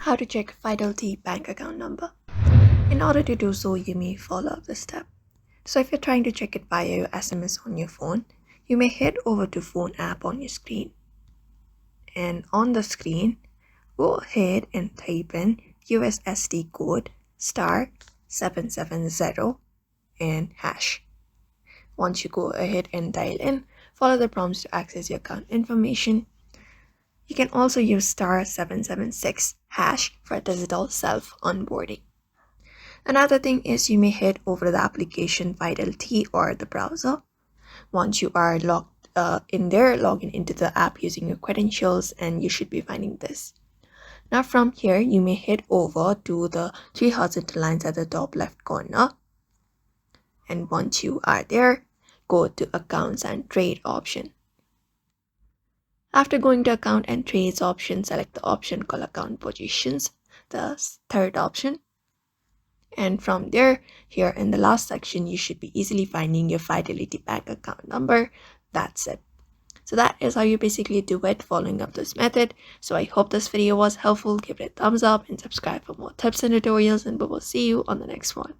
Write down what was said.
How to check Fidelity Bank account number. In order to do so, you may follow this step. So if you're trying to check it via your SMS on your phone, you may head over to phone app on your screen. And on the screen, go ahead and type in USSD code *770 and hash. Once you go ahead and dial in, follow the prompts to access your account information. You can also use *776 hash for digital self-onboarding. Another thing is you may head over to the application Fidelity or the browser. Once you are logged in there, log into the app using your credentials and you should be finding this. Now from here, you may head over to the three horizontal lines at the top left corner. And once you are there, go to Accounts and Trade option. After going to Account and Trades option, select the option called Account Positions, the third option. And from there, here in the last section, you should be easily finding your Fidelity Bank account number. That's it. So that is how you basically do it following up this method. So I hope this video was helpful. Give it a thumbs up and subscribe for more tips and tutorials, and we will see you on the next one.